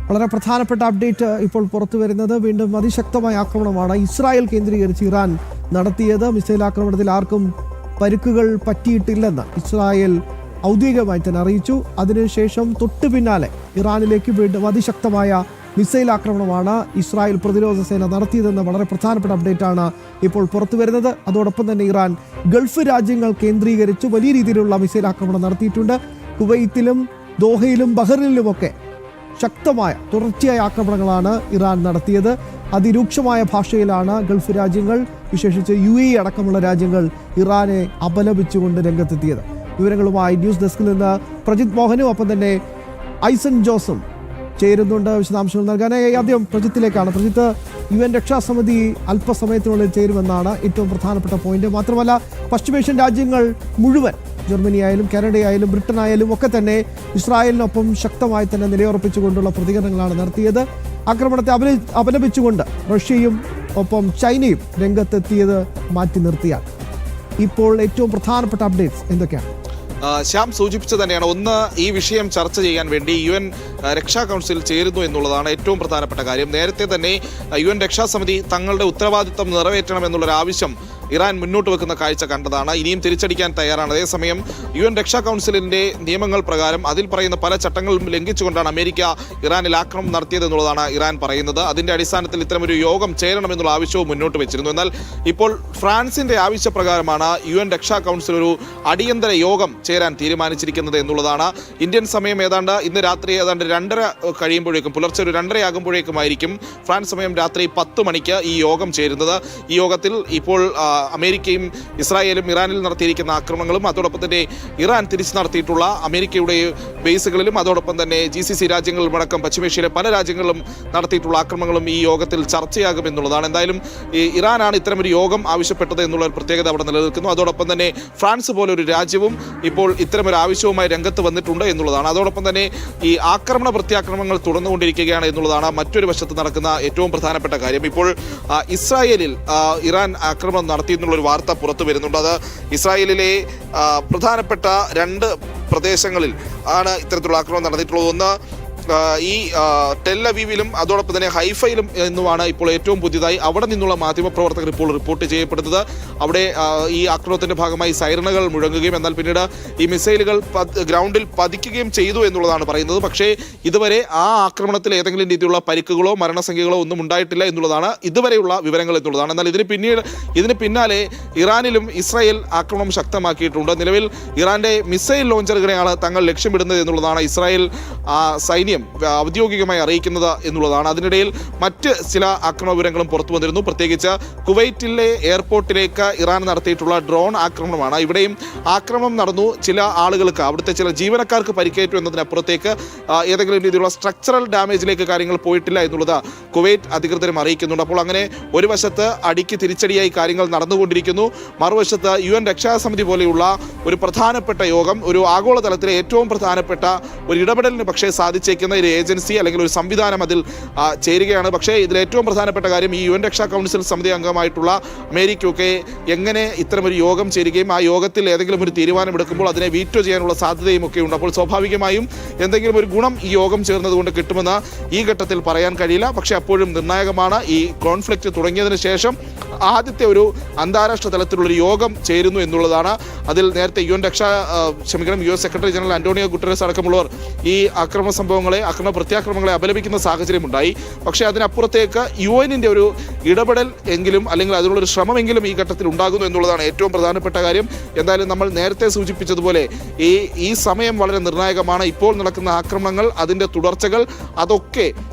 വളരെ പ്രധാനപ്പെട്ട അപ്ഡേറ്റ് ഇപ്പോൾ പുറത്തു വരുന്നത് വീണ്ടും അതിശക്തമായ ആക്രമണമാണ് ഇസ്രായേൽ കേന്ദ്രീകരിച്ച് ഇറാൻ നടത്തിയത്. മിസൈൽ ആക്രമണത്തിൽ ആർക്കും പരിക്കുകൾ പറ്റിയിട്ടില്ലെന്ന് ഇസ്രായേൽ ഔദ്യോഗികമായി തന്നെ അറിയിച്ചു. അതിനുശേഷം തൊട്ടു പിന്നാലെ ഇറാനിലേക്ക് വീണ്ടും അതിശക്തമായ മിസൈൽ ആക്രമണമാണ് ഇസ്രായേൽ പ്രതിരോധ സേന നടത്തിയതെന്ന വളരെ പ്രധാനപ്പെട്ട അപ്ഡേറ്റാണ് ഇപ്പോൾ പുറത്തു വരുന്നത്. അതോടൊപ്പം തന്നെ ഇറാൻ ഗൾഫ് രാജ്യങ്ങൾ കേന്ദ്രീകരിച്ച് വലിയ രീതിയിലുള്ള മിസൈൽ ആക്രമണം നടത്തിയിട്ടുണ്ട്. കുവൈത്തിലും ദോഹയിലും ബഹ്റിനിലുമൊക്കെ ശക്തമായ തുടർച്ചയായ ആക്രമണങ്ങളാണ് ഇറാൻ നടത്തിയത്. അതിരൂക്ഷമായ ഭാഷയിലാണ് ഗൾഫ് രാജ്യങ്ങൾ, വിശേഷിച്ച് UAE അടക്കമുള്ള രാജ്യങ്ങൾ ഇറാനെ അപലപിച്ചുകൊണ്ട് രംഗത്തെത്തിയത്. വിവരങ്ങളുമായി ന്യൂസ് ഡെസ്കിൽ നിന്ന് പ്രജിത് മോഹനും ഒപ്പം തന്നെ ഐസൻ ജോസും ചേരുന്നുണ്ട് വിശദാംശങ്ങൾ നൽകാൻ. ആദ്യം പ്രജിത്തിലേക്കാണ്. പ്രജിത്ത്, UN രക്ഷാസമിതി അല്പസമയത്തിനുള്ളിൽ ചേരുമെന്നാണ് ഏറ്റവും പ്രധാനപ്പെട്ട പോയിന്റ്. മാത്രമല്ല പശ്ചിമേഷ്യൻ രാജ്യങ്ങൾ മുഴുവൻ, ജർമ്മനി ആയാലും കാനഡയായാലും ബ്രിട്ടൻ ആയാലും ഒക്കെ തന്നെ ഇസ്രായേലിനൊപ്പം ശക്തമായി തന്നെ നിലയുറപ്പിച്ചുകൊണ്ടുള്ള പ്രതികരണങ്ങളാണ് നടത്തിയത്. ആക്രമണത്തെ അപലപിച്ചുകൊണ്ട് റഷ്യയും ഒപ്പം ചൈനയും രംഗത്തെത്തിയത് മാറ്റി നിർത്തിയാൽ ഇപ്പോൾ ഏറ്റവും പ്രധാനപ്പെട്ട അപ്ഡേറ്റ്സ് എന്തൊക്കെയാണ്? ശ്യാം സൂചിപ്പിച്ചത് തന്നെയാണ്. ഒന്ന്, ഈ വിഷയം ചർച്ച ചെയ്യാൻ വേണ്ടി UN രക്ഷാ കൗൺസിൽ ചേരുന്നു എന്നുള്ളതാണ് ഏറ്റവും പ്രധാനപ്പെട്ട കാര്യം. നേരത്തെ തന്നെ UN രക്ഷാസമിതി തങ്ങളുടെ ഉത്തരവാദിത്തം നിറവേറ്റണമെന്നുള്ളൊരു ആവശ്യം ഇറാൻ മുന്നോട്ട് വെക്കുന്ന കാഴ്ച കണ്ടതാണ്. ഇനിയും തിരിച്ചടിക്കാൻ തയ്യാറാണ്. അതേസമയം UN രക്ഷാ കൗൺസിലിന്റെ നിയമങ്ങൾ പ്രകാരം അതിൽ പറയുന്ന പല ചട്ടങ്ങളും ലംഘിച്ചുകൊണ്ടാണ് അമേരിക്ക ഇറാനിൽ ആക്രമണം നടത്തിയതെന്നുള്ളതാണ് ഇറാൻ പറയുന്നത്. അതിന്റെ അടിസ്ഥാനത്തിൽ ഇത്തരമൊരു യോഗം ചേരണമെന്നുള്ള ആവശ്യവും മുന്നോട്ട് വെച്ചിരുന്നു. എന്നാൽ ഇപ്പോൾ ഫ്രാൻസിന്റെ ആവശ്യപ്രകാരമാണ് UN രക്ഷാ കൗൺസിൽ ഒരു അടിയന്തര യോഗം ചേരാൻ തീരുമാനിച്ചിരിക്കുന്നത് എന്നുള്ളതാണ്. ഇന്ത്യൻ സമയം ഏതാണ്ട് ഇന്ന് രാത്രി ഏതാണ്ട് 2:30 കഴിയുമ്പോഴേക്കും, പുലർച്ചെ ഒരു 2:30 ആകുമ്പോഴേക്കുമായിരിക്കും ഫ്രാൻസ് സമയം രാത്രി 10 മണിക്ക് ഈ യോഗം ചേരുന്നത്. ഈ യോഗത്തിൽ ഇപ്പോൾ അമേരിക്കയും ഇസ്രായേലും ഇറാനിൽ നടത്തിയിരിക്കുന്ന ആക്രമണങ്ങളും അതോടൊപ്പം തന്നെ ഇറാൻ തിരിച്ചു നടത്തിയിട്ടുള്ള അമേരിക്കയുടെ ബേസുകളിലും അതോടൊപ്പം തന്നെ GCC രാജ്യങ്ങളിലും അടക്കം പശ്ചിമേഷ്യയിലെ പല രാജ്യങ്ങളിലും നടത്തിയിട്ടുള്ള ആക്രമണങ്ങളും ഈ യോഗത്തിൽ ചർച്ചയാകുമെന്നുള്ളതാണ്. എന്തായാലും ഇറാനാണ് ഇത്തരമൊരു യോഗം ആവശ്യപ്പെട്ടത് എന്നുള്ള ഒരു പ്രത്യേകത അവിടെ നിലനിൽക്കുന്നു. അതോടൊപ്പം തന്നെ ഫ്രാൻസ് പോലെ ഒരു രാജ്യവും ഇപ്പോൾ ഇത്തരമൊരു ആവശ്യവുമായി രംഗത്ത് വന്നിട്ടുണ്ട് എന്നുള്ളതാണ്. അതോടൊപ്പം തന്നെ ഈ ആക്രമണ പ്രത്യാക്രമണങ്ങൾ തുടർന്നുകൊണ്ടിരിക്കുകയാണ് എന്നുള്ളതാണ് മറ്റൊരു വശത്ത് നടക്കുന്ന ഏറ്റവും പ്രധാനപ്പെട്ട കാര്യം. ഇപ്പോൾ ഇസ്രായേലിൽ ഇറാൻ ആക്രമണം നടത്തി എന്നുള്ളൊരു വാർത്ത പുറത്തു വരുന്നുണ്ട്. അത് ഇസ്രായേലിലെ പ്രധാനപ്പെട്ട 2 പ്രദേശങ്ങളിൽ ആണ് ഇത്തരത്തിലുള്ള ആക്രമണം നടന്നിട്ടുള്ളത്. ഒന്ന് ഈ ടെൽ അവീവിലും അതോടൊപ്പം തന്നെ ഹൈഫയിലും എന്നുമാണ് ഇപ്പോൾ ഏറ്റവും പുതിയതായി അവിടെ നിന്നുള്ള മാധ്യമപ്രവർത്തകർ ഇപ്പോൾ റിപ്പോർട്ട് ചെയ്യപ്പെടുന്നത്. അവിടെ ഈ ആക്രമണത്തിന്റെ ഭാഗമായി സൈറണുകൾ മുഴങ്ങുകയും എന്നാൽ പിന്നീട് ഈ മിസൈലുകൾ ഗ്രൗണ്ടിൽ പതിക്കുകയും ചെയ്തു എന്നുള്ളതാണ് പറയുന്നത്. പക്ഷേ ഇതുവരെ ആ ആക്രമണത്തിൽ ഏതെങ്കിലും രീതിയിലുള്ള പരിക്കുകളോ മരണസംഖ്യകളോ ഒന്നും ഉണ്ടായിട്ടില്ല എന്നുള്ളതാണ് ഇതുവരെയുള്ള വിവരങ്ങൾ എന്നുള്ളതാണ്. എന്നാൽ ഇതിന് പിന്നാലെ ഇറാനിലും ഇസ്രായേൽ ആക്രമണം ശക്തമാക്കിയിട്ടുണ്ട്. നിലവിൽ ഇറാന്റെ മിസൈൽ ലോഞ്ചറുകളെയാണ് തങ്ങൾ ലക്ഷ്യമിടുന്നത് എന്നുള്ളതാണ് ഇസ്രായേൽ സൈന്യം ഔദ്യോഗികമായി അറിയിക്കുന്നത് എന്നുള്ളതാണ്. അതിനിടയിൽ മറ്റ് ചില ആക്രമണ വിവരങ്ങളും പുറത്തു വന്നിരുന്നു. പ്രത്യേകിച്ച് കുവൈറ്റിലെ എയർപോർട്ടിലേക്ക് ഇറാൻ നടത്തിയിട്ടുള്ള ഡ്രോൺ ആക്രമണമാണ്. ഇവിടെയും ആക്രമണം നടന്നു. ചില ആളുകൾക്ക്, അവിടുത്തെ ചില ജീവനക്കാർക്ക് പരിക്കേറ്റു എന്നതിനപ്പുറത്തേക്ക് ഏതെങ്കിലും രീതിയിലുള്ള സ്ട്രക്ചറൽ ഡാമേജിലേക്ക് കാര്യങ്ങൾ പോയിട്ടില്ല എന്നുള്ളത് കുവൈറ്റ് അധികൃതരും അറിയിക്കുന്നുണ്ട്. അപ്പോൾ അങ്ങനെ ഒരു വശത്ത് അടിക്ക് തിരിച്ചടിയായി കാര്യങ്ങൾ നടന്നുകൊണ്ടിരിക്കുന്നു. മറുവശത്ത് UN രക്ഷാസമിതി പോലെയുള്ള ഒരു പ്രധാനപ്പെട്ട യോഗം, ഒരു ആഗോളതലത്തിലെ ഏറ്റവും പ്രധാനപ്പെട്ട ഒരു ഇടപെടലിന് പക്ഷേ സാധിച്ചേക്കുന്ന ഒരു ഏജൻസി അല്ലെങ്കിൽ ഒരു സംവിധാനം അതിൽ ചേരുകയാണ്. പക്ഷേ ഇതിൽ ഏറ്റവും പ്രധാനപ്പെട്ട കാര്യം ഈ UN രക്ഷാ കൗൺസിൽ സമിതി അംഗമായിട്ടുള്ള അമേരിക്കയൊക്കെ എങ്ങനെ ഇത്തരമൊരു യോഗം ചേരുകയും ആ യോഗത്തിൽ ഏതെങ്കിലും ഒരു തീരുമാനമെടുക്കുമ്പോൾ അതിനെ വീറ്റോ ചെയ്യാനുള്ള സാധ്യതയും ഒക്കെ ഉണ്ട്. അപ്പോൾ സ്വാഭാവികമായും എന്തെങ്കിലും ഒരു ഗുണം ഈ യോഗം ചേർന്നതുകൊണ്ട് കിട്ടുമെന്ന് ഈ ഘട്ടത്തിൽ പറയാൻ കഴിയില്ല. പക്ഷേ അപ്പോഴും നിർണായകമാണ്. ഈ കോൺഫ്ലിക്റ്റ് തുടങ്ങിയതിന് ശേഷം ആദ്യത്തെ ഒരു അന്താരാഷ്ട്ര തലത്തിലുള്ളൊരു യോഗം ചേരുന്നു എന്നുള്ളതാണ്. അതിൽ നേരത്തെ US secretary general Antonio Guterres അടക്കമുള്ളവർ ഈ ആക്രമണ പ്രത്യാക്രമണങ്ങളെ അപലപിക്കുന്ന സാഹചര്യമുണ്ടായി. പക്ഷേ അതിനപ്പുറത്തേക്ക് UN ഒരു ഇടപെടൽ എങ്കിലും അല്ലെങ്കിൽ അതിനുള്ളൊരു ശ്രമമെങ്കിലും ഈ ഘട്ടത്തിൽ ഉണ്ടാകുന്നു എന്നുള്ളതാണ് ഏറ്റവും പ്രധാനപ്പെട്ട കാര്യം. എന്തായാലും നമ്മൾ നേരത്തെ സൂചിപ്പിച്ചതുപോലെ ഈ സമയം വളരെ നിർണായകമാണ്. ഇപ്പോൾ നടക്കുന്ന ആക്രമണങ്ങൾ, അതിൻ്റെ തുടർച്ചകൾ, അതൊക്കെ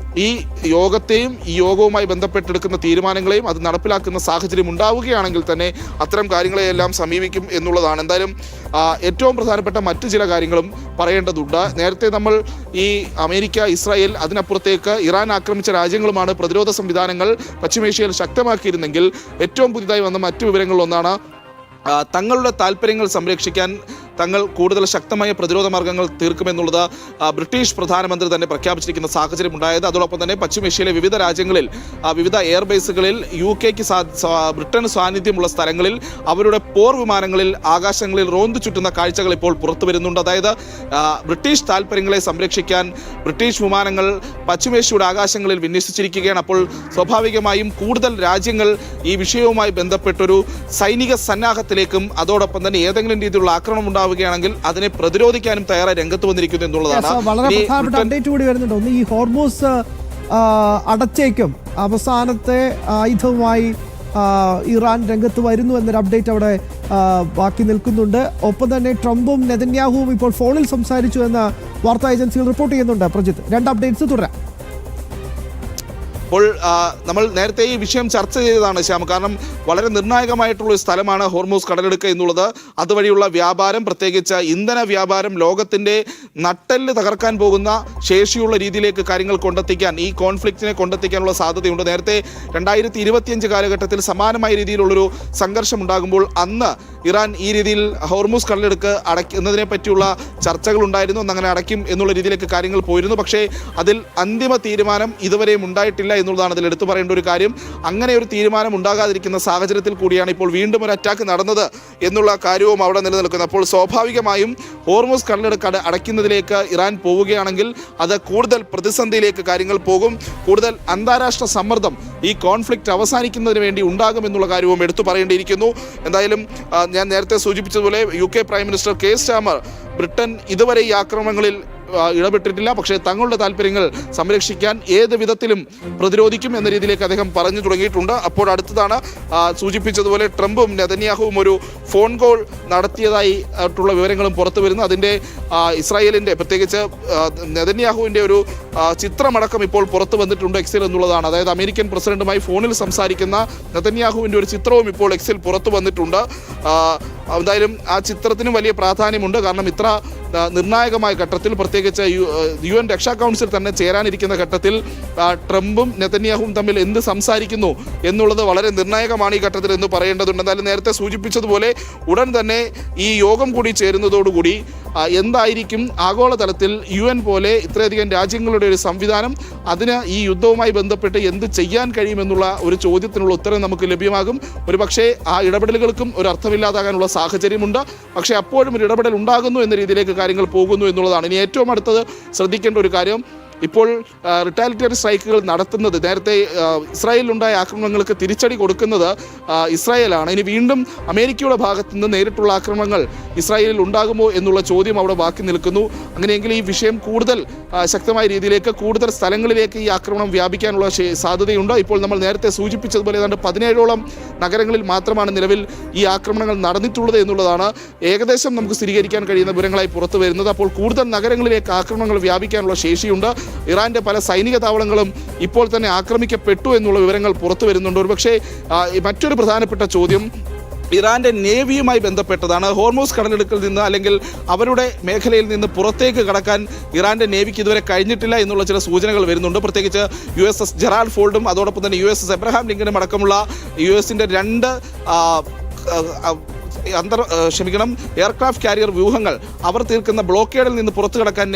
ഈ യോഗത്തെയും ഈ യോഗവുമായി ബന്ധപ്പെട്ടെടുക്കുന്ന തീരുമാനങ്ങളെയും അത് നടപ്പിലാക്കുന്ന സാഹചര്യം ഉണ്ടാവുകയാണെങ്കിൽ തന്നെ അത്തരം കാര്യങ്ങളെയെല്ലാം സമീപിക്കും എന്നുള്ളതാണ്. എന്തായാലും ഏറ്റവും പ്രധാനപ്പെട്ട മറ്റു ചില കാര്യങ്ങളും പറയേണ്ടതുണ്ട്. നേരത്തെ നമ്മൾ ഈ അമേരിക്ക, ഇസ്രായേൽ, അതിനപ്പുറത്തേക്ക് ഇറാൻ ആക്രമിച്ച രാജ്യങ്ങളുമാണ് പ്രതിരോധ സംവിധാനങ്ങൾ പശ്ചിമേഷ്യയിൽ ശക്തമാക്കിയിരുന്നെങ്കിൽ ഏറ്റവും പുതിയതായി വന്ന മറ്റു വിവരങ്ങളിലൊന്നാണ് തങ്ങളുടെ താല്പര്യങ്ങൾ സംരക്ഷിക്കാൻ തങ്ങൾ കൂടുതൽ ശക്തമായ പ്രതിരോധ മാർഗ്ഗങ്ങൾ തീർക്കുമെന്നുള്ളത് ബ്രിട്ടീഷ് പ്രധാനമന്ത്രി തന്നെ പ്രഖ്യാപിച്ചിരിക്കുന്ന സാഹചര്യം ഉണ്ടായത്. അതോടൊപ്പം തന്നെ പശ്ചിമേഷ്യയിലെ വിവിധ രാജ്യങ്ങളിൽ വിവിധ എയർബേസുകളിൽ UK ബ്രിട്ടന് സാന്നിധ്യമുള്ള സ്ഥലങ്ങളിൽ അവരുടെ പോർ വിമാനങ്ങളിൽ ആകാശങ്ങളിൽ റോന്തു ചുറ്റുന്ന കാഴ്ചകൾ ഇപ്പോൾ പുറത്തു വരുന്നുണ്ട്. അതായത് ബ്രിട്ടീഷ് താൽപ്പര്യങ്ങളെ സംരക്ഷിക്കാൻ ബ്രിട്ടീഷ് വിമാനങ്ങൾ പശ്ചിമേഷ്യയുടെ ആകാശങ്ങളിൽ വിന്യസിച്ചിരിക്കുകയാണ്. അപ്പോൾ സ്വാഭാവികമായും കൂടുതൽ രാജ്യങ്ങൾ ഈ വിഷയവുമായി ബന്ധപ്പെട്ടൊരു സൈനിക സന്നാഹത്തിലേക്കും അതോടൊപ്പം തന്നെ ഏതെങ്കിലും രീതിയിലുള്ള ആക്രമണം ഉണ്ടാവുകയാണെങ്കിൽ അതിനെ പ്രതിരോധിക്കാനും തയ്യാറായി രംഗത്ത് വന്നിരിക്കുന്നു എന്നുള്ളതാണ്. വളരെ പ്രധാനപ്പെട്ട അപ്ഡേറ്റ് കൂടി വരുന്നുണ്ട്. ഒന്ന്, ഈ ഹോർമൂസ് അടച്ചേക്കും അവസാനത്തെ ആയുധവുമായി ഇറാൻ രംഗത്ത് വരുന്നു എന്നൊരു അപ്ഡേറ്റ് അവിടെ ബാക്കി നിൽക്കുന്നുണ്ട്. ഒപ്പം തന്നെ ട്രംപും നെതന്യാഹുവും ഇപ്പോൾ ഫോണിൽ സംസാരിച്ചു എന്ന വാർത്താ ഏജൻസികൾ റിപ്പോർട്ട് ചെയ്യുന്നുണ്ട്. പ്രജിത്ത്, രണ്ട് അപ്ഡേറ്റ്സ് തുടരാം. അപ്പോൾ നമ്മൾ നേരത്തെ ഈ വിഷയം ചർച്ച ചെയ്തതാണ് ശ്യാം. കാരണം വളരെ നിർണായകമായിട്ടുള്ള ഒരു സ്ഥലമാണ് ഹോർമൂസ് കടലെടുക്കുക എന്നുള്ളത്. അതുവഴിയുള്ള വ്യാപാരം, പ്രത്യേകിച്ച് ഇന്ധന വ്യാപാരം ലോകത്തിൻ്റെ നട്ടെല്ല് തകർക്കാൻ പോകുന്ന ശേഷിയുള്ള രീതിയിലേക്ക് കാര്യങ്ങൾ കൊണ്ടെത്തിക്കാൻ, ഈ കോൺഫ്ലിക്റ്റിനെ കൊണ്ടെത്തിക്കാനുള്ള സാധ്യതയുണ്ട്. നേരത്തെ 2025 കാലഘട്ടത്തിൽ സമാനമായ രീതിയിലുള്ളൊരു സംഘർഷം ഉണ്ടാകുമ്പോൾ അന്ന് ഇറാൻ ഈ രീതിയിൽ ഹോർമൂസ് കടലെടുക്ക് അടയ്ക്കുന്നതിനെ പറ്റിയുള്ള ചർച്ചകൾ ഉണ്ടായിരുന്നു. അന്നങ്ങനെ അടയ്ക്കും എന്നുള്ള രീതിയിലേക്ക് കാര്യങ്ങൾ പോയിരുന്നു. പക്ഷേ അതിൽ അന്തിമ തീരുമാനം ഇതുവരെയും ഉണ്ടായിട്ടില്ല എന്നുള്ളതാണ് അതിൽ എടുത്തു പറയേണ്ട ഒരു കാര്യം. അങ്ങനെ ഒരു തീരുമാനം ഉണ്ടാകാതിരിക്കുന്ന സാഹചര്യത്തിൽ കൂടിയാണ് ഇപ്പോൾ വീണ്ടും ഒരു അറ്റാക്ക് നടന്നത് എന്നുള്ള കാര്യവും അവിടെ നിലനിൽക്കുന്നത്. അപ്പോൾ സ്വാഭാവികമായും ഹോർമൂസ് കടലെടുക്ക് അടയ്ക്കുന്നതിലേക്ക് ഇറാൻ പോവുകയാണെങ്കിൽ അത് കൂടുതൽ പ്രതിസന്ധിയിലേക്ക് കാര്യങ്ങൾ പോകും. കൂടുതൽ അന്താരാഷ്ട്ര സമ്മർദ്ദം ഈ കോൺഫ്ലിക്റ്റ് അവസാനിക്കുന്നതിന് വേണ്ടി ഉണ്ടാകുമെന്നുള്ള കാര്യവും എടുത്തു പറയേണ്ടിയിരിക്കുന്നു. എന്തായാലും ഞാൻ നേരത്തെ സൂചിപ്പിച്ചതുപോലെ UK prime minister care Starmer Britain ഇതുവരെ ഈ ആക്രമണങ്ങളിൽ ഇടപെട്ടിട്ടില്ല, പക്ഷേ തങ്ങളുടെ താല്പര്യങ്ങൾ സംരക്ഷിക്കാൻ ഏത് വിധത്തിലും പ്രതിരോധിക്കും എന്ന രീതിയിലേക്ക് അദ്ദേഹം പറഞ്ഞു തുടങ്ങിയിട്ടുണ്ട്. അപ്പോൾ അടുത്തതാണ് സൂചിപ്പിച്ചതുപോലെ ട്രംപും നെതന്യാഹുവും ഒരു ഫോൺ കോൾ നടത്തിയതായി ആയിട്ടുള്ള വിവരങ്ങളും പുറത്തു വരുന്നു. അതിൻ്റെ ഇസ്രായേലിൻ്റെ, പ്രത്യേകിച്ച് നെതന്യാഹുവിൻ്റെ ഒരു ചിത്രമടക്കം ഇപ്പോൾ പുറത്തു വന്നിട്ടുണ്ട് എക്സിൽ എന്നുള്ളതാണ്. അതായത് അമേരിക്കൻ പ്രസിഡന്റുമായി ഫോണിൽ സംസാരിക്കുന്ന നെതന്യാഹുവിൻ്റെ ഒരു ചിത്രവും ഇപ്പോൾ എക്സിൽ പുറത്തു വന്നിട്ടുണ്ട്. എന്തായാലും ആ ചിത്രത്തിനും വലിയ പ്രാധാന്യമുണ്ട്. കാരണം ഇത്ര നിർണായകമായ ഘട്ടത്തിൽ, പ്രത്യേകിച്ച് UN രക്ഷാ കൗൺസിൽ തന്നെ ചേരാനിരിക്കുന്ന ഘട്ടത്തിൽ ട്രംപും നെതന്യാഹുവും തമ്മിൽ എന്ത് സംസാരിക്കുന്നു എന്നുള്ളത് വളരെ നിർണായകമാണ് ഈ ഘട്ടത്തിൽ എന്ന് പറയേണ്ടതുണ്ട്. എന്തായാലും നേരത്തെ സൂചിപ്പിച്ചതുപോലെ ഉടൻ തന്നെ ഈ യോഗം കൂടി ചേരുന്നതോടുകൂടി എന്തായിരിക്കും ആഗോളതലത്തിൽ UN പോലെ ഇത്രയധികം രാജ്യങ്ങളുടെ ഒരു സംവിധാനം, അതിന് ഈ യുദ്ധവുമായി ബന്ധപ്പെട്ട് എന്ത് ചെയ്യാൻ കഴിയുമെന്നുള്ള ഒരു ചോദ്യത്തിനുള്ള ഉത്തരം നമുക്ക് ലഭ്യമാകും. ഒരു പക്ഷേ ആ ഇടപെടലുകൾക്കും ഒരു അർത്ഥമില്ലാതാകാനുള്ള സാഹചര്യമുണ്ട്. പക്ഷേ അപ്പോഴും ഒരു ഇടപെടൽ ഉണ്ടാകുന്നു എന്ന രീതിയിലേക്ക് കാര്യങ്ങൾ പോകുന്നു എന്നുള്ളതാണ്. ഇനി ഏറ്റവും അടുത്തത് ശ്രദ്ധിക്കേണ്ട ഒരു കാര്യം, ഇപ്പോൾ റിട്ടാലിറ്ററി സ്ട്രൈക്കുകൾ നടത്തുന്നത്, നേരത്തെ ഇസ്രായേലിലുണ്ടായ ആക്രമണങ്ങൾക്ക് തിരിച്ചടി കൊടുക്കുന്നത് ഇസ്രായേലാണ്. ഇനി വീണ്ടും അമേരിക്കയുടെ ഭാഗത്തു നിന്ന് നേരിട്ടുള്ള ആക്രമണങ്ങൾ ഇസ്രായേലിൽ ഉണ്ടാകുമോ എന്നുള്ള ചോദ്യം അവിടെ ബാക്കി നിൽക്കുന്നു. അങ്ങനെയെങ്കിൽ ഈ വിഷയം കൂടുതൽ ശക്തമായ രീതിയിലേക്ക്, കൂടുതൽ സ്ഥലങ്ങളിലേക്ക് ഈ ആക്രമണം വ്യാപിക്കാനുള്ള സാധ്യതയുണ്ട്. ഇപ്പോൾ നമ്മൾ നേരത്തെ സൂചിപ്പിച്ചതുപോലെ ഏതാണ്ട് 17ഓളം നഗരങ്ങളിൽ മാത്രമാണ് നിലവിൽ ഈ ആക്രമണങ്ങൾ നടന്നിട്ടുള്ളത് എന്നുള്ളതാണ് ഏകദേശം നമുക്ക് സ്ഥിരീകരിക്കാൻ കഴിയുന്ന വിവരങ്ങളായി പുറത്തു വരുന്നത്. അപ്പോൾ കൂടുതൽ നഗരങ്ങളിലേക്ക് ആക്രമണങ്ങൾ വ്യാപിക്കാനുള്ള ശേഷിയുണ്ട്. ഇറാന്റെ പല സൈനിക താവളങ്ങളും ഇപ്പോൾ തന്നെ ആക്രമിക്കപ്പെട്ടു എന്നുള്ള വിവരങ്ങൾ പുറത്തു വരുന്നുണ്ട്. ഒരുപക്ഷെ മറ്റൊരു പ്രധാനപ്പെട്ട ചോദ്യം ഇറാന്റെ നേവിയുമായി ബന്ധപ്പെട്ടതാണ്. ഹോർമൂസ് കടലെടുക്കിൽ നിന്ന് അല്ലെങ്കിൽ അവരുടെ മേഖലയിൽ നിന്ന് പുറത്തേക്ക് കടക്കാൻ ഇറാന്റെ നേവിക്ക് ഇതുവരെ കഴിഞ്ഞിട്ടില്ല എന്നുള്ള ചില സൂചനകൾ വരുന്നുണ്ട്. പ്രത്യേകിച്ച് USS ജെറാൾഡ് ഫോൾഡും അതോടൊപ്പം തന്നെ USS എബ്രഹാം ലിങ്കനും അടക്കമുള്ള US-ന്റെ 2 എയർക്രാഫ്റ്റ് കാരിയർ വ്യൂഹങ്ങൾ അവർ തീർക്കുന്ന ബ്ലോക്കേഡിൽ നിന്ന് പുറത്തു കടക്കാൻ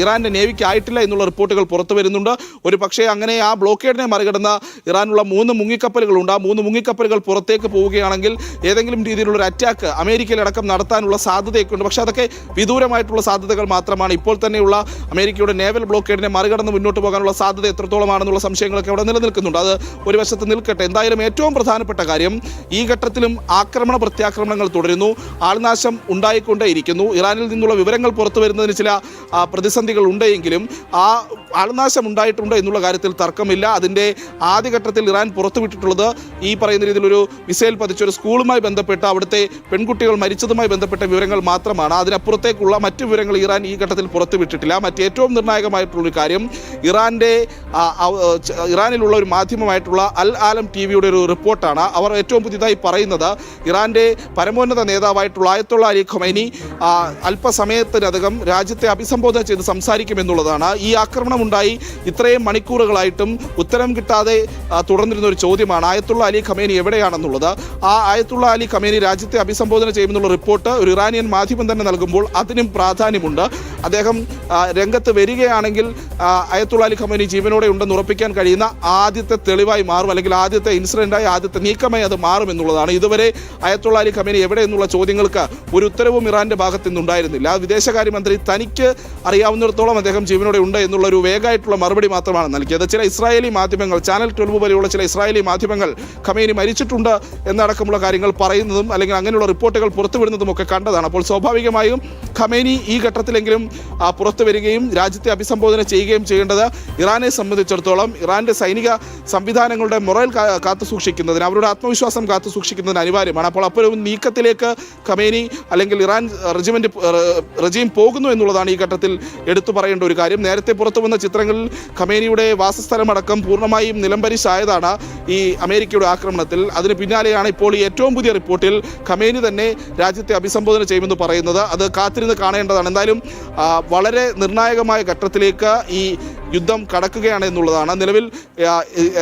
ഇറാന്റെ നേവിക്ക് ആയിട്ടില്ല എന്നുള്ള റിപ്പോർട്ടുകൾ പുറത്തു വരുന്നുണ്ട്. ഒരു പക്ഷേ അങ്ങനെ ആ ബ്ലോക്കേഡിനെ മറികടന്ന ഇറാനുള്ള 3 മുങ്ങിക്കപ്പലുകളുണ്ട്. ആ 3 മുങ്ങിക്കപ്പലുകൾ പുറത്തേക്ക് പോവുകയാണെങ്കിൽ ഏതെങ്കിലും രീതിയിലുള്ള ഒരു അറ്റാക്ക് അമേരിക്കയിലടക്കം നടത്താനുള്ള സാധ്യതയൊക്കെ ഉണ്ട്. പക്ഷേ അതൊക്കെ വിദൂരമായിട്ടുള്ള സാധ്യതകൾ മാത്രമാണ്. ഇപ്പോൾ തന്നെയുള്ള അമേരിക്കയുടെ നേവൽ ബ്ലോക്കേഡിനെ മറികടന്ന് മുന്നോട്ട് പോകാനുള്ള സാധ്യത എത്രത്തോളമാണെന്നുള്ള സംശയങ്ങളൊക്കെ അവിടെ നിലനിൽക്കുന്നുണ്ട്. അത് ഒരു വശത്ത് നിൽക്കട്ടെ. എന്തായാലും ഏറ്റവും പ്രധാനപ്പെട്ട കാര്യം, ഈ ഘട്ടത്തിലും ആക്രമണ പ്രത്യാക്രമണങ്ങൾ തുടരുന്നു. ആൾനാശം ഉണ്ടായിക്കൊണ്ടേയിരിക്കുന്നു. ഇറാനിൽ നിന്നുള്ള വിവരങ്ങൾ പുറത്തു വരുന്നതിന് ചില പ്രതിസന്ധികൾ ഉണ്ടെങ്കിലും ആ ആൾനാശം ഉണ്ടായിട്ടുണ്ട് എന്നുള്ള കാര്യത്തിൽ തർക്കമില്ല. അതിൻ്റെ ആദ്യഘട്ടത്തിൽ ഇറാൻ പുറത്തുവിട്ടിട്ടുള്ളത് ഈ പറയുന്ന രീതിയിലൊരു മിസൈൽ പതിച്ചൊരു സ്കൂളുമായി ബന്ധപ്പെട്ട അവിടുത്തെ പെൺകുട്ടികൾ മരിച്ചതുമായി ബന്ധപ്പെട്ട വിവരങ്ങൾ മാത്രമാണ്. അതിനപ്പുറത്തേക്കുള്ള മറ്റു വിവരങ്ങൾ ഇറാൻ ഈ ഘട്ടത്തിൽ പുറത്തുവിട്ടിട്ടില്ല. മറ്റേറ്റവും നിർണായകമായിട്ടുള്ളൊരു കാര്യം, ഇറാനിലുള്ള ഒരു മാധ്യമമായിട്ടുള്ള അൽ ആലം TVയുടെ ഒരു റിപ്പോർട്ടാണ്. അവർ ഏറ്റവും പുതിയതായി പറയുന്നത് ഇറാന്റെ പരമോന്നത നേതാവായിട്ടുള്ള ആയത്തുള്ള അലി ഖമൈനി അല്പസമയത്തിനകം രാജ്യത്തെ അഭിസംബോധന ചെയ്ത് സംസാരിക്കുമെന്നുള്ളതാണ്. ഈ ആക്രമണം ചോദ്യമുണ്ടായി. ഇത്രയും മണിക്കൂറുകളായിട്ടും ഉത്തരം കിട്ടാതെ തുടർന്നിരുന്ന ഒരു ചോദ്യമാണ് ആയത്തുള്ള അലി ഖമേനി എവിടെയാണെന്നുള്ളത്. ആ ആയത്തുള്ള അലി ഖമേനി രാജ്യത്തെ അഭിസംബോധന ചെയ്യുമെന്നുള്ള റിപ്പോർട്ട് ഒരു ഇറാനിയൻ മാധ്യമം തന്നെ നൽകുമ്പോൾ അതിനും പ്രാധാന്യമുണ്ട്. അദ്ദേഹം രംഗത്ത് വരികയാണെങ്കിൽ ആയത്തുള്ള അലി ഖമേനി ജീവനോടെ ഉണ്ടെന്ന് ഉറപ്പിക്കാൻ കഴിയുന്ന ആദ്യത്തെ തെളിവായി മാറും, അല്ലെങ്കിൽ ആദ്യത്തെ ഇൻസിഡന്റായി, ആദ്യത്തെ നീക്കമായി അത് മാറും എന്നുള്ളതാണ്. ഇതുവരെ ആയത്തുള്ള അലി ഖമേനി എവിടെ എന്നുള്ള ചോദ്യങ്ങൾക്ക് ഒരു ഉത്തരവും ഇറാന്റെ ഭാഗത്തു നിന്നുണ്ടായിരുന്നില്ല. വിദേശകാര്യമന്ത്രി തനിക്ക് അറിയാവുന്നിടത്തോളം അദ്ദേഹം ജീവനോടെ ഉണ്ട് എന്നുള്ള ഒരു വേഗമായിട്ടുള്ള മറുപടി മാത്രമാണ് നൽകിയത്. ചില ഇസ്രായേലി മാധ്യമങ്ങൾ, ചാനൽ 12 പോലെയുള്ള ചില ഇസ്രായേലി മാധ്യമങ്ങൾ ഖമേനി മരിച്ചിട്ടുണ്ട് എന്നടക്കമുള്ള കാര്യങ്ങൾ പറയുന്നതും അല്ലെങ്കിൽ അങ്ങനെയുള്ള റിപ്പോർട്ടുകൾ പുറത്തുവിടുന്നതും ഒക്കെ കണ്ടതാണ്. അപ്പോൾ സ്വാഭാവികമായും ഖമേനി ഈ ഘട്ടത്തിലെങ്കിലും പുറത്തു വരികയും രാജ്യത്തെ അഭിസംബോധന ചെയ്യുകയും ചെയ്യേണ്ടത് ഇറാനെ സംബന്ധിച്ചിടത്തോളം ഇറാന്റെ സൈനിക സംവിധാനങ്ങളുടെ മൊറൽ കാത്തുസൂക്ഷിക്കുന്നതിന്, അവരുടെ ആത്മവിശ്വാസം കാത്തുസൂക്ഷിക്കുന്നതിന് അനിവാര്യമാണ്. അപ്പോൾ അപ്പോഴും നീക്കത്തിലേക്ക് ഖമേനി അല്ലെങ്കിൽ ഇറാൻ റജീം പോകുന്നു എന്നുള്ളതാണ് ഈ ഘട്ടത്തിൽ എടുത്തു പറയേണ്ട ഒരു കാര്യം. നേരത്തെ പുറത്തു വന്ന ചിത്രങ്ങളിൽ ഖമേനിയുടെ വാസസ്ഥലമടക്കം പൂർണ്ണമായും നിലംപരിശായതാണ് ഈ അമേരിക്കയുടെ ആക്രമണത്തിൽ. അതിന് പിന്നാലെയാണ് ഇപ്പോൾ ഈ ഏറ്റവും പുതിയ റിപ്പോർട്ടിൽ ഖമേനി തന്നെ രാജ്യത്തെ അഭിസംബോധന ചെയ്യുമെന്ന് പറയുന്നത്. അത് കാത്തിരുന്ന് കാണേണ്ടതാണ്. എന്തായാലും വളരെ നിർണായകമായ ഘട്ടത്തിലേക്ക് ഈ യുദ്ധം കടക്കുകയാണ് എന്നുള്ളതാണ്. നിലവിൽ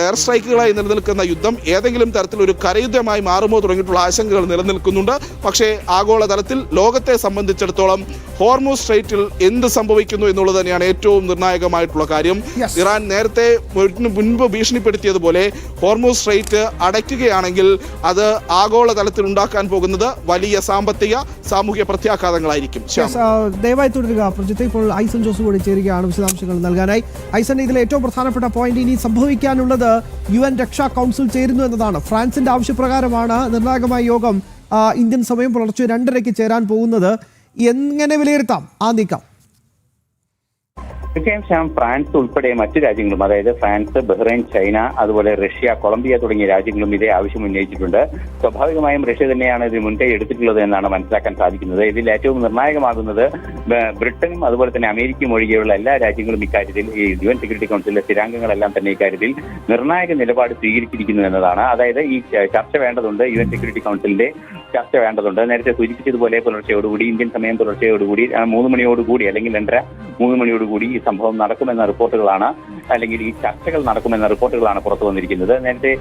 എയർ സ്ട്രൈക്കുകളായി നിലനിൽക്കുന്ന യുദ്ധം ഏതെങ്കിലും തരത്തിലൊരു കരയുദ്ധമായി മാറുമോ തുടങ്ങിയിട്ടുള്ള ആശങ്കകൾ നിലനിൽക്കുന്നുണ്ട്. പക്ഷേ ആഗോളതലത്തിൽ ലോകത്തെ സംബന്ധിച്ചിടത്തോളം ഹോർമൂസ് സ്ട്രൈറ്റിൽ എന്ത് സംഭവിക്കുന്നു എന്നുള്ളത് തന്നെയാണ് ഏറ്റവും നിർണായകമായിട്ടുള്ള കാര്യം. ഇറാൻ നേരത്തെ മുൻപ് ഭീഷണിപ്പെടുത്തിയതുപോലെ ഹോർമൂസ് സ്ട്രൈറ്റ് അടയ്ക്കുകയാണെങ്കിൽ അത് ആഗോളതലത്തിൽ ഉണ്ടാക്കാൻ പോകുന്നത് വലിയ സാമൂഹിക പ്രത്യാഘാതങ്ങളായിരിക്കും. ദയവായി തുടരുക പ്രജിത്ത്. ഇപ്പോൾ ഐസൻ ജോസ് കൂടി ചേരുകയാണ് വിശദാംശങ്ങൾ നൽകാനായി. ഐസൻ, ഇതിലെ ഏറ്റവും പ്രധാനപ്പെട്ട പോയിന്റ് ഇനി സംഭവിക്കാനുള്ളത് UN രക്ഷാ കൗൺസിൽ ചേരുന്നു എന്നതാണ്. ഫ്രാൻസിന്റെ ആവശ്യപ്രകാരമാണ് നിർണായകമായ യോഗം ഇന്ത്യൻ സമയം പുലർച്ചെ 2:30 ചേരാൻ പോകുന്നത്. എങ്ങനെ വിലയിരുത്താം ആ നീക്കം? തീർച്ചയായും ഫ്രാൻസ് ഉൾപ്പെടെ മറ്റു രാജ്യങ്ങളും, അതായത് ഫ്രാൻസ്, ബഹ്റൈൻ, ചൈന, അതുപോലെ റഷ്യ, കൊളംബിയ തുടങ്ങിയ രാജ്യങ്ങളും ഇതേ ആവശ്യം ഉന്നയിച്ചിട്ടുണ്ട്. സ്വാഭാവികമായും റഷ്യ തന്നെയാണ് ഇതിന് മുൻകൈ എടുത്തിട്ടുള്ളത് എന്നാണ് മനസ്സിലാക്കാൻ സാധിക്കുന്നത്. ഇതിൽ ഏറ്റവും നിർണായകമാകുന്നത് ബ്രിട്ടനും അതുപോലെ തന്നെ അമേരിക്കയും ഒഴികെയുള്ള എല്ലാ രാജ്യങ്ങളും ഇക്കാര്യത്തിൽ, ഈ UN സെക്യൂരിറ്റി കൗൺസിലിലെ സ്ഥിരാംഗങ്ങളെല്ലാം തന്നെ ഇക്കാര്യത്തിൽ നിർണായക നിലപാട് സ്വീകരിച്ചിരിക്കുന്നു എന്നതാണ്. അതായത് ഈ ചർച്ച വേണ്ടതുണ്ട്, UN സെക്യൂരിറ്റി കൗൺസിലിന്റെ ചർച്ച വേണ്ടതുണ്ട്. നേരത്തെ സൂചിപ്പിച്ചതുപോലെ പുലർച്ചയോടുകൂടി, ഇന്ത്യൻ സമയം പുലർച്ചയോടുകൂടി 3 മണിയോടുകൂടി അല്ലെങ്കിൽ 2:30-3 മണിയോടുകൂടി ഈ സംഭവം നടക്കുമെന്ന റിപ്പോർട്ടുകളാണ്, അല്ലെങ്കിൽ ഈ ചർച്ചകൾ നടക്കുമെന്ന റിപ്പോർട്ടുകളാണ് പുറത്തു വന്നിരിക്കുന്നത്. നേരത്തെ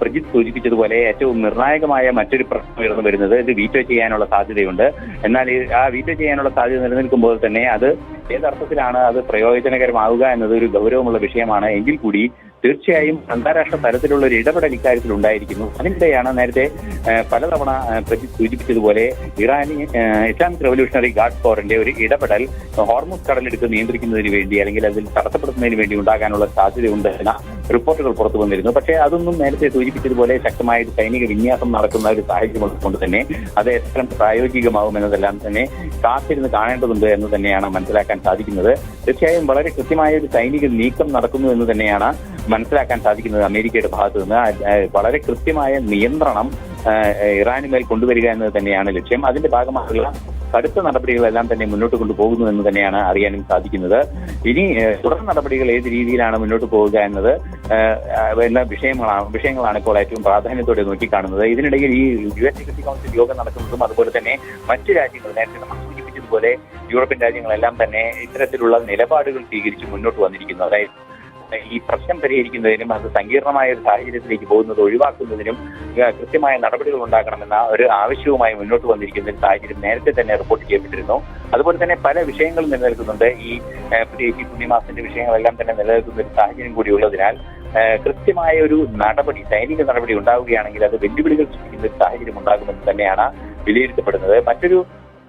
പ്രജിത്ത് സൂചിപ്പിച്ചതുപോലെ ഏറ്റവും നിർണായകമായ മറ്റൊരു പ്രശ്നം ഉയർന്നു വരുന്നത് ഇത് വീറ്റോ ചെയ്യാനുള്ള സാധ്യതയുണ്ട്. എന്നാൽ ആ വീറ്റോ ചെയ്യാനുള്ള സാധ്യത നിലനിൽക്കുമ്പോൾ തന്നെ അത് ഏതർത്ഥത്തിലാണ് അത് പ്രയോജനകരമാവുക എന്നത് ഒരു ഗൗരവമുള്ള വിഷയമാണ്. എങ്കിൽ കൂടി തീർച്ചയായും അന്താരാഷ്ട്ര തലത്തിലുള്ള ഒരു ഇടപെടൽ ഇക്കാര്യത്തിൽ ഉണ്ടായിരിക്കുന്നു. അതിനിടെയാണ് നേരത്തെ പലതവണ പ്രജിത്ത് സൂചിപ്പിച്ചതുപോലെ ഇസ്ലാമിക് റവല്യൂഷണറി ഗാർഡ് കോറിന്റെ ഒരു ഇടപെടൽ ഹോർമൂസ് കടലെടുത്ത് നിയന്ത്രിക്കുന്നതിന് വേണ്ടി അല്ലെങ്കിൽ അതിൽ തടസ്സപ്പെടുത്തുന്നതിന് വേണ്ടി ഉണ്ടാകാനുള്ള സാധ്യതയുണ്ട് എന്ന റിപ്പോർട്ടുകൾ പുറത്തു വന്നിരുന്നു. പക്ഷേ അതൊന്നും നേരത്തെ സൂചിപ്പിച്ചതുപോലെ ശക്തമായ ഒരു സൈനിക വിന്യാസം നടക്കുന്ന ഒരു സാഹചര്യമുള്ളതുകൊണ്ട് തന്നെ അത് എത്ര പ്രായോഗികമാവുമെന്നതെല്ലാം തന്നെ കാത്തിരുന്ന് കാണേണ്ടതുണ്ട് എന്ന് തന്നെയാണ് മനസ്സിലാക്കാൻ സാധിക്കുന്നത്. തീർച്ചയായും വളരെ കൃത്യമായ ഒരു സൈനിക നീക്കം നടക്കുന്നു എന്ന് തന്നെയാണ് മനസ്സിലാക്കാൻ സാധിക്കുന്നത്. അമേരിക്കയുടെ ഭാഗത്തു നിന്ന് വളരെ കൃത്യമായ നിയന്ത്രണം ഇറാനുമേൽ കൊണ്ടുവരിക എന്നത് തന്നെയാണ് ലക്ഷ്യം. അതിന്റെ ഭാഗമായുള്ള കടുത്ത നടപടികളെല്ലാം തന്നെ മുന്നോട്ട് കൊണ്ടുപോകുന്നു എന്ന് തന്നെയാണ് അറിയാനും സാധിക്കുന്നത്. ഇനി തുടർ നടപടികൾ ഏത് രീതിയിലാണ് മുന്നോട്ട് പോവുക എന്നത് എന്ന വിഷയങ്ങളാണ് ഇപ്പോൾ ഏറ്റവും പ്രാധാന്യത്തോടെ നോക്കിക്കാണുന്നത്. ഇതിനിടയിൽ ഈ UN സെക്യൂരിറ്റി കൗൺസിൽ യോഗം നടക്കുന്നതും അതുപോലെ തന്നെ മറ്റു രാജ്യങ്ങൾ, നേരത്തെ നമ്മൾ സൂചിപ്പിച്ചതുപോലെ യൂറോപ്യൻ രാജ്യങ്ങളെല്ലാം തന്നെ ഇത്തരത്തിലുള്ള നിലപാടുകൾ സ്വീകരിച്ച് മുന്നോട്ട് വന്നിരിക്കുന്നു. അതായത് ഈ പ്രശ്നം പരിഹരിക്കുന്നതിനും അത് സങ്കീർണമായ ഒരു സാഹചര്യത്തിലേക്ക് പോകുന്നത് ഒഴിവാക്കുന്നതിനും കൃത്യമായ നടപടികൾ ഉണ്ടാക്കണമെന്ന ഒരു ആവശ്യവുമായി മുന്നോട്ട് വന്നിരിക്കുന്ന ഒരു സാഹചര്യം നേരത്തെ തന്നെ റിപ്പോർട്ട് ചെയ്യപ്പെട്ടിരുന്നു. അതുപോലെ തന്നെ പല വിഷയങ്ങളും നിലനിൽക്കുന്നുണ്ട്. ഈ പ്രത്യേകിച്ച് ഈ പുണ്യമാസത്തിന്റെ വിഷയങ്ങളെല്ലാം തന്നെ നിലനിൽക്കുന്ന ഒരു സാഹചര്യം കൂടി ഉള്ളതിനാൽ കൃത്യമായ ഒരു നടപടി, സൈനിക നടപടി ഉണ്ടാവുകയാണെങ്കിൽ അത് വെല്ലുവിളികൾ സൃഷ്ടിക്കുന്ന ഒരു സാഹചര്യം ഉണ്ടാകുമെന്ന് തന്നെയാണ് വിലയിരുത്തപ്പെടുന്നത്. മറ്റൊരു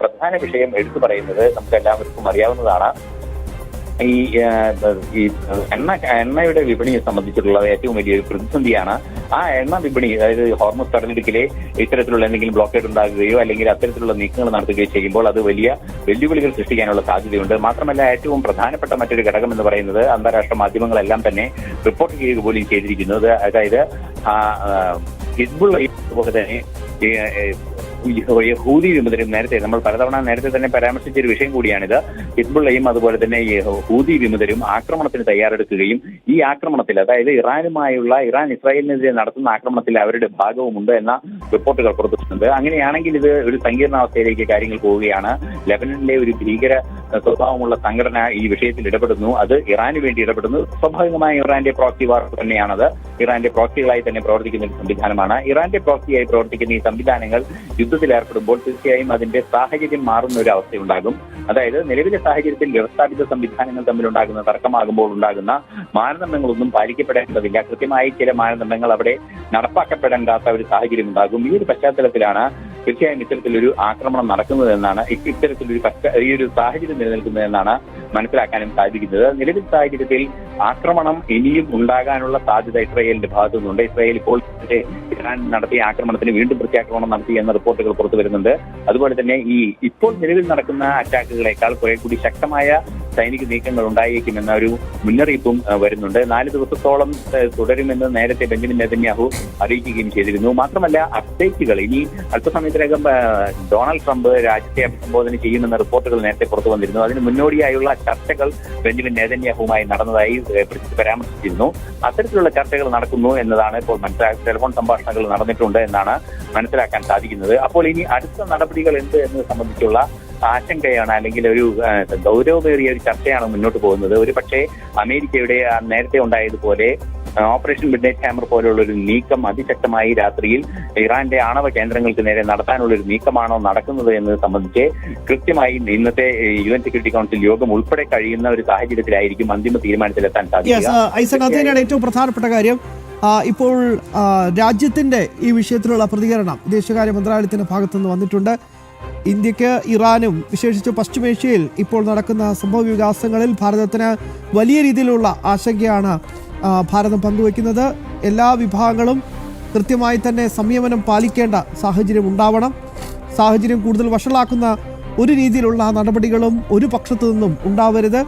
പ്രധാന വിഷയം എടുത്തു പറയുന്നത് നമുക്ക് എല്ലാവർക്കും അറിയാവുന്നതാണ്. ഈ എണ്ണയുടെ വിപണിയെ സംബന്ധിച്ചിട്ടുള്ള ഏറ്റവും വലിയൊരു പ്രതിസന്ധിയാണ് ആ എണ്ണ വിപണി. അതായത് ഹോർമൂസ് കടലിടുക്കിലെ ഇത്തരത്തിലുള്ള എന്തെങ്കിലും ബ്ലോക്കേഡ് ഉണ്ടാകുകയോ അല്ലെങ്കിൽ അത്തരത്തിലുള്ള നീക്കങ്ങൾ നടത്തുകയോ ചെയ്യുമ്പോൾ അത് വലിയ വെല്ലുവിളികൾ സൃഷ്ടിക്കാനുള്ള സാധ്യതയുണ്ട്. മാത്രമല്ല ഏറ്റവും പ്രധാനപ്പെട്ട മറ്റൊരു ഘടകം എന്ന് പറയുന്നത് അന്താരാഷ്ട്ര മാധ്യമങ്ങളെല്ലാം തന്നെ റിപ്പോർട്ട് ചെയ്യുക പോലും ചെയ്തിരിക്കുന്നത്, അതായത് ഹിസ്ബുള്ളയും അതുപോലെ തന്നെ ഹൂതി വിമതരും നേരത്തെ തന്നെ പരാമർശിച്ച ഒരു വിഷയം കൂടിയാണിത്. ഹിസ്ബുള്ളയും അതുപോലെ തന്നെ ഹൂതി വിമതരും ആക്രമണത്തിന് തയ്യാറെടുക്കുകയും ഈ ആക്രമണത്തിൽ, അതായത് ഇറാൻ ഇസ്രായേലിനെതിരെ നടത്തുന്ന ആക്രമണത്തിൽ അവരുടെ ഭാഗവുമുണ്ട് എന്ന റിപ്പോർട്ടുകൾ പുറത്തുവരുന്നുണ്ട്. അങ്ങനെയാണെങ്കിൽ ഇത് ഒരു സങ്കീർണാവസ്ഥയിലേക്ക് കാര്യങ്ങൾ പോവുകയാണ്. ലെബനനിലെ ഒരു ഭീകര സ്വഭാവമുള്ള സംഘടന ഈ വിഷയത്തിൽ ഇടപെടുന്നു. അത് ഇറാന് വേണ്ടി ഇടപെടുന്നു. സ്വാഭാവികമായും ഇറാന്റെ പ്രോക്സി വാർ തന്നെയാണത്. ഇറാന്റെ പ്രോക്സികളായി തന്നെ പ്രവർത്തിക്കുന്ന ഒരു സംവിധാനമാണ്. ഇറാന്റെ പ്രോക്സിയായി പ്രവർത്തിക്കുന്ന ഈ സംവിധാനങ്ങൾ യുദ്ധത്തിൽ ഏർപ്പെടുമ്പോൾ തീർച്ചയായും അതിന്റെ സാഹചര്യം മാറുന്ന ഒരു അവസ്ഥയുണ്ടാകും. അതായത് നിലവിലെ സാഹചര്യത്തിൽ വ്യവസ്ഥാപിത സംവിധാനങ്ങൾ തമ്മിലുണ്ടാകുന്ന തർക്കമാകുമ്പോൾ ഉണ്ടാകുന്ന മാനദണ്ഡങ്ങളൊന്നും പാലിക്കപ്പെടേണ്ടതില്ല. കൃത്യമായി ചില മാനദണ്ഡങ്ങൾ അവിടെ നടപ്പാക്കപ്പെടേണ്ടാത്ത ഒരു സാഹചര്യം ഉണ്ടാകും. ഈ ഒരു പശ്ചാത്തലത്തിലാണ് തീർച്ചയായും ഇത്തരത്തിലൊരു ആക്രമണം നടക്കുന്നതെന്നാണ്, ഈ ഒരു സാഹചര്യം നിലനിൽക്കുന്നതെന്നാണ് മനസ്സിലാക്കാനും സാധിക്കുന്നത്. നിലവിൽ സാഹചര്യത്തിൽ ആക്രമണം ഇനിയും ഉണ്ടാകാനുള്ള സാധ്യത ഇസ്രായേലിന്റെ ഭാഗത്തു നിന്നുണ്ട്. ഇസ്രായേൽ ഇപ്പോൾ ഇറാൻ നടത്തിയ ആക്രമണത്തിന് വീണ്ടും പ്രത്യാക്രമണം നടത്തി എന്ന റിപ്പോർട്ടുകൾ പുറത്തു വരുന്നുണ്ട്. അതുപോലെ തന്നെ ഈ ഇപ്പോൾ നിലവിൽ നടക്കുന്ന അറ്റാക്കുകളെക്കാൾ കുറെ കൂടി ശക്തമായ സൈനിക നീക്കങ്ങൾ ഉണ്ടായേക്കുമെന്ന ഒരു മുന്നറിയിപ്പും വരുന്നുണ്ട്. 4 ദിവസത്തോളം തുടരുമെന്ന് നേരത്തെ ബെഞ്ചമിൻ നെതന്യാഹു അറിയിക്കുകയും ചെയ്തിരുന്നു. മാത്രമല്ല അപ്ഡേറ്റുകൾ ഇനി അല്പസമയത്തിനകം ഡൊണാൾഡ് ട്രംപ് രാജ്യത്തെ അഭിസംബോധന ചെയ്യുമെന്ന റിപ്പോർട്ടുകൾ നേരത്തെ പുറത്തു വന്നിരുന്നു. അതിന് മുന്നോടിയായുള്ള ചർച്ചകൾ ബെഞ്ചമിൻ നെതന്യാഹുവുമായി നടന്നതായി പരാമർശിച്ചിരുന്നു. അത്തരത്തിലുള്ള ചർച്ചകൾ നടക്കുന്നു എന്നതാണ് ഇപ്പോൾ ടെലിഫോൺ സംഭാഷണങ്ങൾ നടന്നിട്ടുണ്ട് എന്നാണ് മനസ്സിലാക്കാൻ സാധിക്കുന്നത്. അപ്പോൾ ഇനി അടുത്ത നടപടികൾ എന്ത് എന്നത് സംബന്ധിച്ചുള്ള ആശങ്കയാണ്, അല്ലെങ്കിൽ ഒരു ഗൗരവമേറിയ ഒരു ചർച്ചയാണ് മുന്നോട്ട് പോകുന്നത്. ഒരു പക്ഷേ അമേരിക്കയുടെ നേരത്തെ ഉണ്ടായതുപോലെ ഓപ്പറേഷൻ മിഡ്നൈറ്റ് ഹാമർ പോലുള്ള ഒരു നീക്കം അതിശക്തമായി രാത്രിയിൽ ഇറാന്റെ ആണവ കേന്ദ്രങ്ങൾക്ക് നേരെ നടത്താനുള്ള ഒരു നീക്കമാണോ നടക്കുന്നത് എന്നത് സംബന്ധിച്ച് കൃത്യമായി ഇന്നത്തെ UN സെക്യൂരിറ്റി കൗൺസിൽ യോഗം ഉൾപ്പെടെ കഴിയുന്ന ഒരു സാഹചര്യത്തിലായിരിക്കും അന്തിമ തീരുമാനത്തിലെത്താൻ സാധിക്കുക. അത് തന്നെയാണ് ഏറ്റവും പ്രധാനപ്പെട്ട കാര്യം. ഇപ്പോൾ രാജ്യത്തിന്റെ ഈ വിഷയത്തിലുള്ള പ്രതികരണം വിദേശകാര്യ മന്ത്രാലയത്തിന്റെ ഭാഗത്തുനിന്ന് വന്നിട്ടുണ്ട്. ഇന്ത്യക്ക് ഇറാനും വിശേഷിച്ച് പശ്ചിമേഷ്യയിൽ ഇപ്പോൾ നടക്കുന്ന സംഭവ വികാസങ്ങളിൽ ഭാരതത്തിന് വലിയ രീതിയിലുള്ള ആശങ്കയാണ് ഭാരതം പങ്കുവയ്ക്കുന്നത്. എല്ലാ വിഭാഗങ്ങളും കൃത്യമായി തന്നെ സംയമനം പാലിക്കേണ്ട സാഹചര്യം ഉണ്ടാവണം. സാഹചര്യം കൂടുതൽ വഷളാക്കുന്ന ഒരു രീതിയിലുള്ള നടപടികളും ഒരു പക്ഷത്തു നിന്നും ഉണ്ടാവരുത്.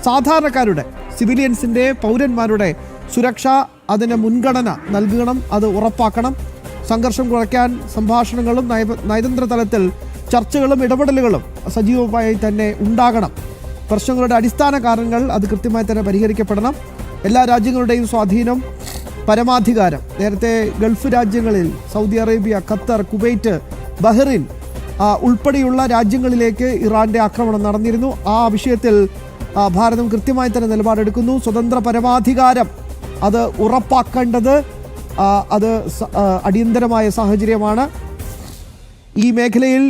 സാധാരണക്കാരുടെ, സിവിലിയൻസിൻ്റെ, പൗരന്മാരുടെ സുരക്ഷ അതിന് മുൻഗണന നൽകണം, അത് ഉറപ്പാക്കണം. സംഘർഷം കുറയ്ക്കാൻ സംഭാഷണങ്ങളും നയതന്ത്ര തലത്തിൽ ചർച്ചകളും ഇടപെടലുകളും സജീവമായി തന്നെ ഉണ്ടാകണം. പ്രശ്നങ്ങളുടെ അടിസ്ഥാന കാരണങ്ങൾ അത് കൃത്യമായി തന്നെ പരിഹരിക്കപ്പെടണം. എല്ലാ രാജ്യങ്ങളുടെയും സ്വാധീനം, പരമാധികാരം, നേരത്തെ ഗൾഫ് രാജ്യങ്ങളിൽ Saudi Arabia, Qatar, Kuwait, Bahrain ഉൾപ്പെടെയുള്ള രാജ്യങ്ങളിലേക്ക് ഇറാന്റെ ആക്രമണം നടന്നിരുന്നു. ആ വിഷയത്തിൽ ഭാരതം കൃത്യമായി തന്നെ നിലപാടെടുക്കുന്നു. സ്വതന്ത്ര പരമാധികാരം അത് ഉറപ്പാക്കേണ്ടത് അത് അടിയന്തരമായ സാഹചര്യമാണ്. ഈ മേഖലയിൽ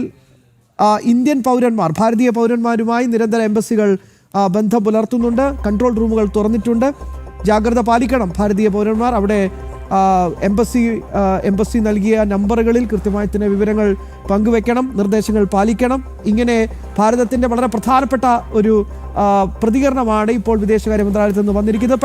ഇന്ത്യൻ പൗരന്മാർ, ഭാരതീയ പൗരന്മാരുമായി നിരന്തര എംബസികൾ ബന്ധം പുലർത്തുന്നുണ്ട്. കൺട്രോൾ റൂമുകൾ തുറന്നിട്ടുണ്ട്. ജാഗ്രത പാലിക്കണം ഭാരതീയ പൗരന്മാർ. അവിടെ എംബസി നൽകിയ നമ്പറുകളിൽ കൃത്യമായി തന്നെ വിവരങ്ങൾ പങ്കുവെക്കണം, നിർദ്ദേശങ്ങൾ പാലിക്കണം. ഇങ്ങനെ ഭാരതത്തിൻ്റെ വളരെ പ്രധാനപ്പെട്ട ഒരു പ്രതികരണമാണ് ഇപ്പോൾ വിദേശകാര്യ മന്ത്രാലയത്തിൽ നിന്ന് വന്നിരിക്കുന്നത്.